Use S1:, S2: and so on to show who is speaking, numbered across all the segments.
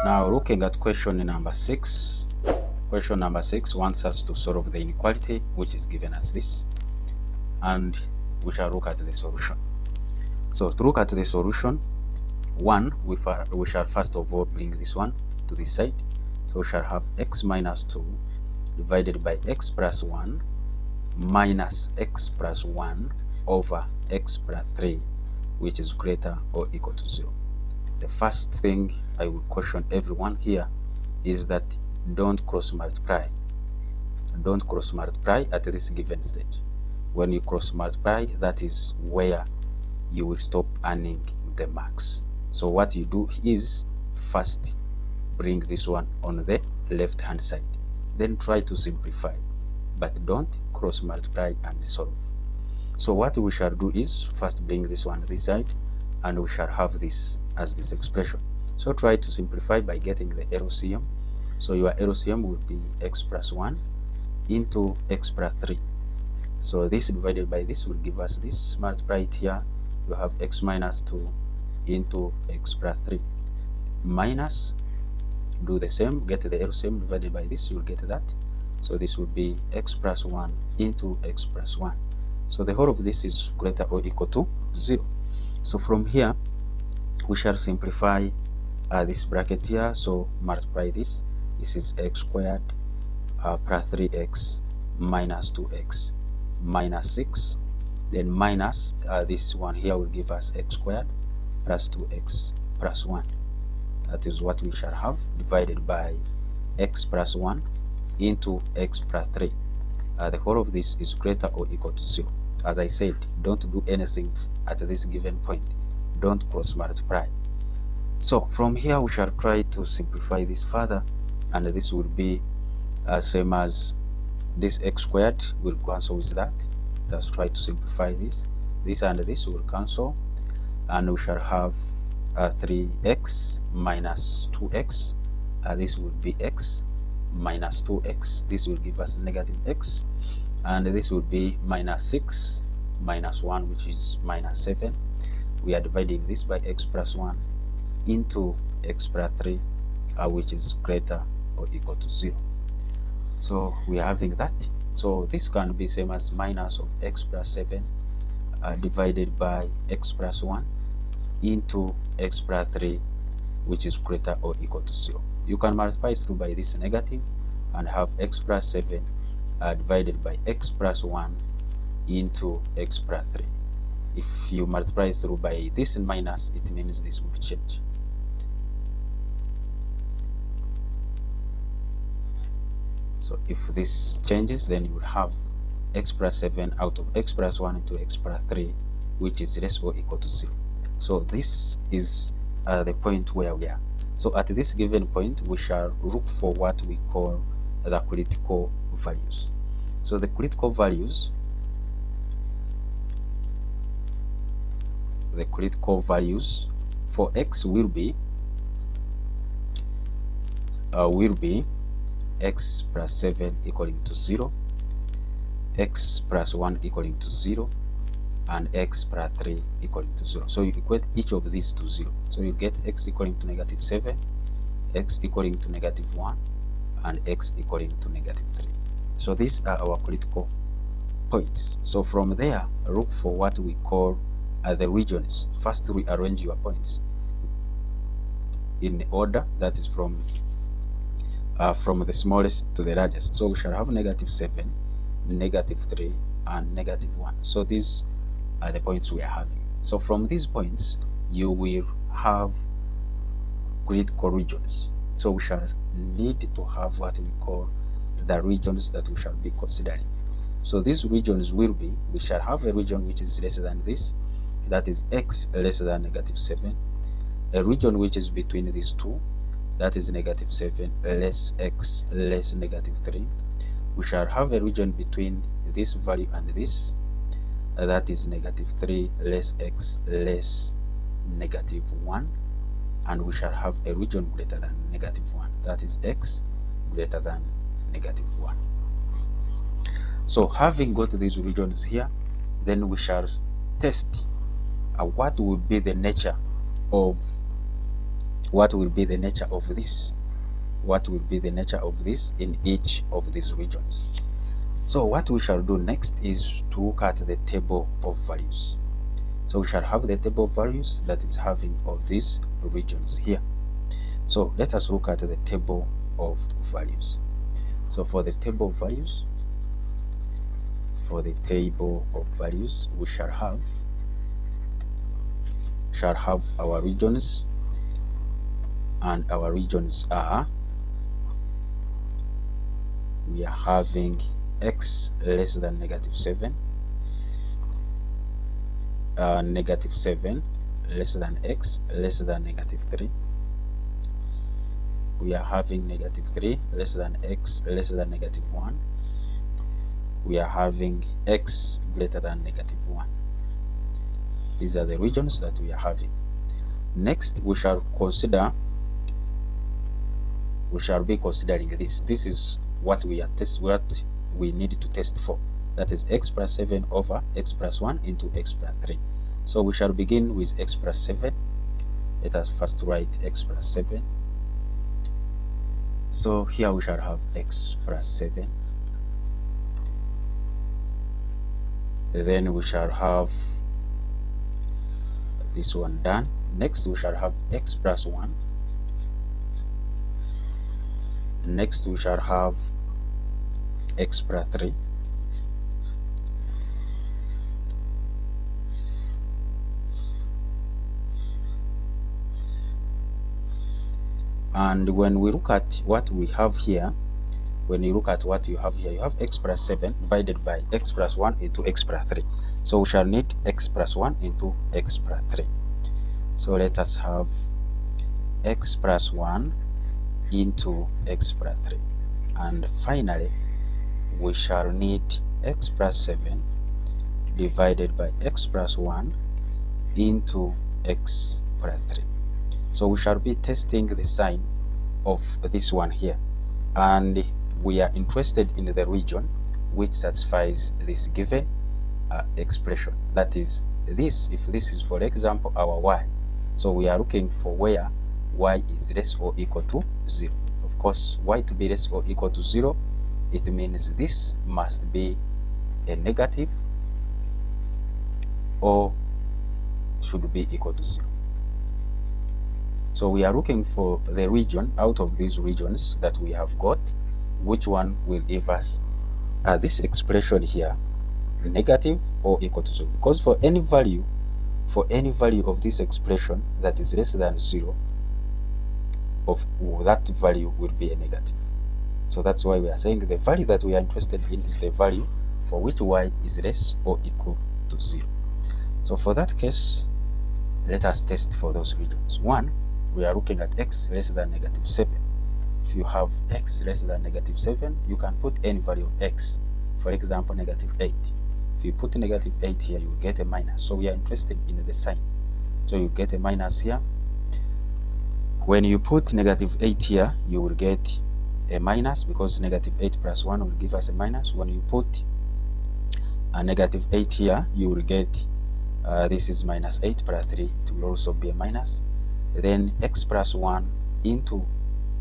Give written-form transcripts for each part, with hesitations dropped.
S1: Now looking at question number 6. Question number 6 wants us to solve the inequality which is given as this, and we shall look at the solution. So to look at the solution, we shall first of all bring this one to this side. So we shall have x minus 2 divided by x plus 1 minus x plus 1 over x plus 3, which is greater or equal to 0. The first thing I will caution everyone here is that don't cross multiply. Don't cross multiply at this given stage. When you cross multiply, that is where you will stop earning the marks. So what you do is first bring this one on the left hand side, then try to simplify, but don't cross multiply and solve. So what we shall do is first bring this one this side, and we shall have this as this expression. So try to simplify by getting the LCM. So your LCM will be x plus 1 into x plus 3. So this divided by this will give us this. Multiply it here, you have x minus 2 into x plus 3 minus, do the same, get the LCM divided by this, you will get that. So this will be x plus 1 into x plus 1. So the whole of this is greater or equal to 0. So from here we shall simplify this bracket here. So multiply this. This is x squared plus 3x minus 2x minus 6. Then minus this one here will give us x squared plus 2x plus 1. That is what we shall have, divided by x plus 1 into x plus 3. The whole of this is greater or equal to 0. As I said, don't do anything at this given point. Don't cross multiply. So from here we shall try to simplify this further, and this will be same as this x squared will cancel with that. Let's try to simplify this. This and this will cancel, and we shall have 3x minus 2x. This will be x minus 2x. This will give us negative x, and this will be minus 6 minus 1, which is minus 7. We are dividing this by x plus 1 into x plus 3, which is greater or equal to 0. So we are having that. So this can be same as minus of x plus 7 divided by x plus 1 into x plus 3, which is greater or equal to 0. You can multiply through by this negative and have x plus 7 divided by x plus 1 into x plus 3. If you multiply through by this minus, it means this will change. So if this changes, then you will have x plus 7 out of x plus 1 into x plus 3, which is less or equal to 0. So this is the point where we are. So at this given point, we shall look for what we call the critical values. So the critical values for x will be x plus 7 equaling to 0, x plus 1 equaling to 0, and x plus 3 equaling to 0. So you equate each of these to 0. So you get x equaling to negative 7, x equaling to negative 1, and x equaling to negative 3. So these are our critical points. So from there, look for what we call the regions. First, rearrange your points in the order that is from the smallest to the largest. So we shall have negative 7, negative 3, and negative 1. So these are the points we are having. So from these points, you will have critical regions. So we shall need to have what we call the regions that we shall be considering. So these regions will be, we shall have a region which is less than this, that is x less than negative 7, a region which is between these two, that is negative 7 less x less negative 3. We shall have a region between this value and this, that is negative 3 less x less negative 1, and we shall have a region greater than negative 1, that is x greater than negative 1. So having got these regions here, then we shall test what would be the nature of what will be the nature of this, what will be the nature of this in each of these regions. So what we shall do next is to look at the table of values. So we shall have the table of values that is having all these regions here. So let us look at the table of values. So for the table of values, we shall have our regions, and our regions are, we are having x less than -7, -7 less than x less than -3. We are having -3 less than x less than -1. We are having x greater than -1. These are the regions that we are having. Next, we shall be considering this. This is what we need to test for. That is x plus 7 over x plus 1 into x plus 3. So we shall begin with x plus 7. Let us first write x plus 7. So here we shall have x plus 7. Then we shall have this one done. Next we shall have x plus 1. Next we shall have x plus 3. And when we look at what we have here, you have x plus 7 divided by x plus 1 into x plus 3. So we shall need x plus 1 into x plus 3. So let us have x plus 1 into x plus 3. And finally, we shall need x plus 7 divided by x plus 1 into x plus 3. So we shall be testing the sign of this one here, and we are interested in the region which satisfies this given expression. That is this, if this is for example our y, so we are looking for where y is less or equal to 0. Of course, y to be less or equal to 0, it means this must be a negative or should be equal to 0. So we are looking for the region out of these regions that we have got, which one will give us this expression here, negative or equal to 0. Because for any value of this expression that is less than 0, that value will be a negative. So that's why we are saying the value that we are interested in is the value for which y is less or equal to 0. So for that case, let us test for those regions. One, we are looking at x less than -7. If you have x less than -7, you can put any value of x. For example, -8. If you put -8 here, you will get a minus. So we are interested in the sign. So you get a minus here. When you put -8 here, you will get a minus, because -8 plus 1 will give us a minus. When you put a -8 here, you will get this is -8 plus 3. It will also be a minus. Then x plus 1 into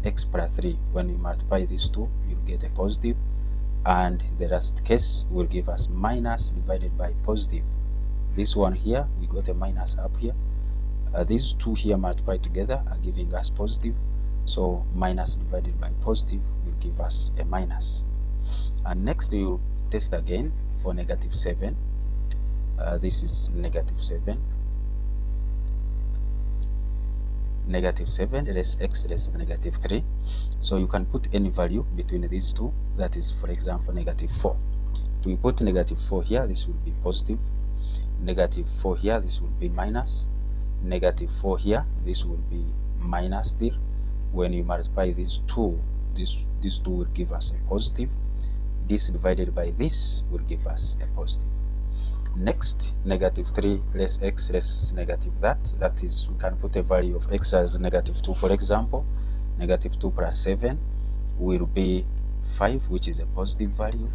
S1: x plus 3. When you multiply these two, you'll get a positive, and the last case will give us minus divided by positive. This one here, we got a minus up here. These two here multiplied together are giving us positive, so minus divided by positive will give us a minus. And next we will test again for -7. This is -7. -7 less x less than -3. So you can put any value between these two. That is, for example, -4. If we put -4 here, this will be positive. -4 here, this will be minus. -4 here, this will be minus still. When you multiply these two will give us a positive. This divided by this will give us a positive. Next, -3 less x less that is, we can put a value of x as -2. For example, -2 plus 7 will be 5, which is a positive value.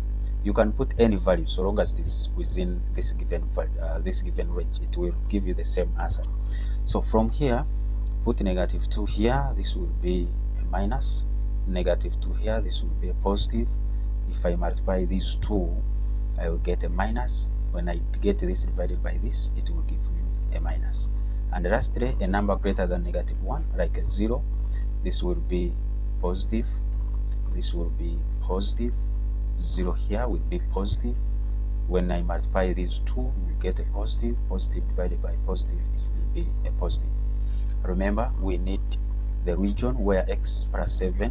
S1: You can put any value so long as it is within this given range. It will give you the same answer. So from here, put negative 2 here, this will be a minus. Negative 2 here, this will be a positive. If I multiply these two, I will get a minus. When I get this divided by this, it will give me a minus. And lastly, a number greater than negative 1, like a 0, this will be positive, this will be positive, 0 here will be positive. When I multiply these two, we get a positive. Positive divided by positive, it will be a positive. Remember, we need the region where x plus 7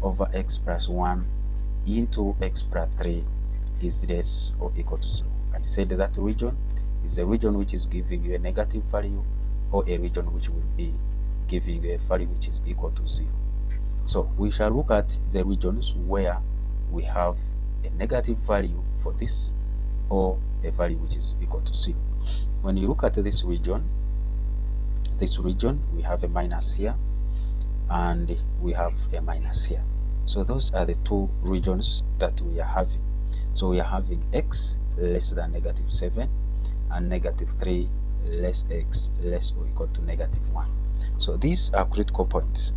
S1: over x plus 1 into x plus 3 is less or equal to 0. I said that region is a region which is giving you a negative value, or a region which will be giving you a value which is equal to 0. So we shall look at the regions where we have a negative value for this, or a value which is equal to 0. When you look at this region, we have a minus here, and we have a minus here. So those are the two regions that we are having. So we are having x less than negative 7 and negative 3 less x less or equal to negative 1. So these are critical points.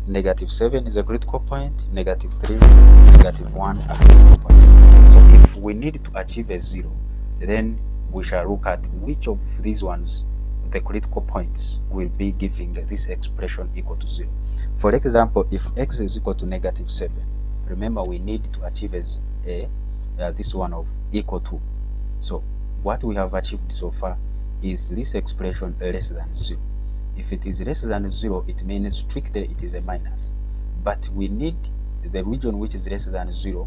S1: Negative 7 is a critical point, negative 3, negative 1 are critical points. So if we need to achieve a 0, then we shall look at which of these ones, the critical points, will be giving this expression equal to 0. For example, if x is equal to negative 7, remember we need to achieve as this one of equal to. So what we have achieved so far is this expression less than 0. If it is less than 0, it means strictly it is a minus. But we need the region which is less than 0,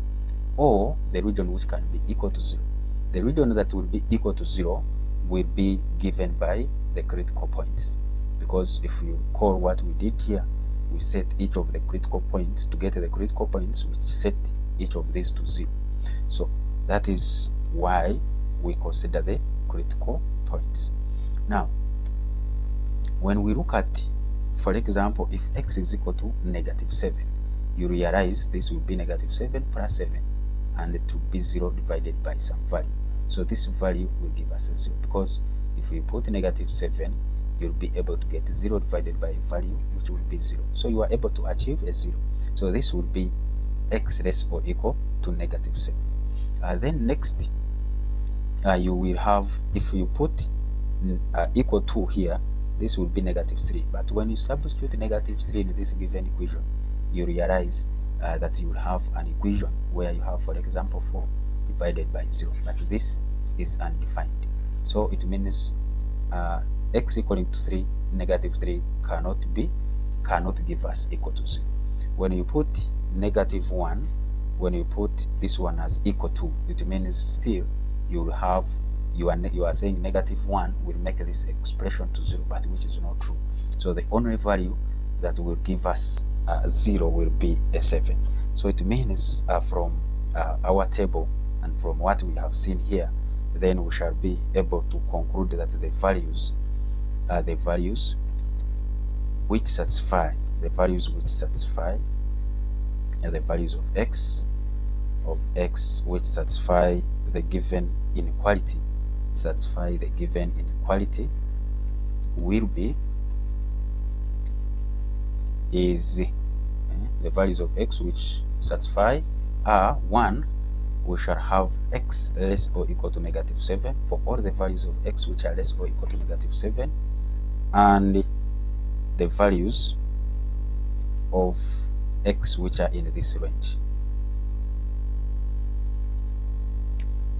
S1: or the region which can be equal to 0. The region that will be equal to 0 will be given by the critical points. Because if you recall what we did here, we set each of the critical points. To get the critical points, we set each of these to 0. So that is why we consider the critical points. Now, when we look at, for example, if x is equal to negative 7, you realize this will be negative 7 plus 7, and it will be 0 divided by some value. So this value will give us a 0, because if we put negative 7, you'll be able to get 0 divided by a value which will be 0. So you are able to achieve a 0. So this will be x less or equal to negative 7. Then next, you will have, if you put equal to here, this will be negative 3. But when you substitute negative 3 in this given equation, you realize that you will have an equation where you have, for example, 4 divided by 0. But this is undefined. So it means x equaling to 3, negative 3 cannot give us equal to 0. When you put negative 1, when you put this one as equal to, it means still you will have, you are saying negative 1 will make this expression to 0, but which is not true. So the only value that will give us 0 will be a 7. So it means from our table and from what we have seen here, then we shall be able to conclude that the values are the values which satisfy, the values of x which satisfy the given inequality, will be the values of x which satisfy are 1, we shall have x less or equal to negative 7 for all the values of x which are less or equal to negative 7, and the values of x which are in this range.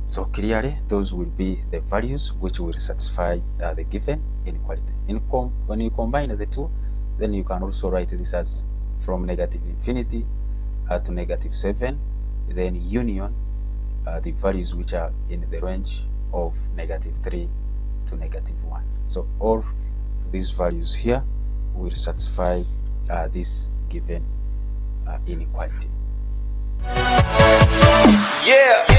S1: So clearly those will be the values which will satisfy the given inequality. When you combine the two, then you can also write this as from negative infinity to negative 7, then union the values which are in the range of negative 3 to negative 1. So all these values here will satisfy this given inequality.
S2: Yeah.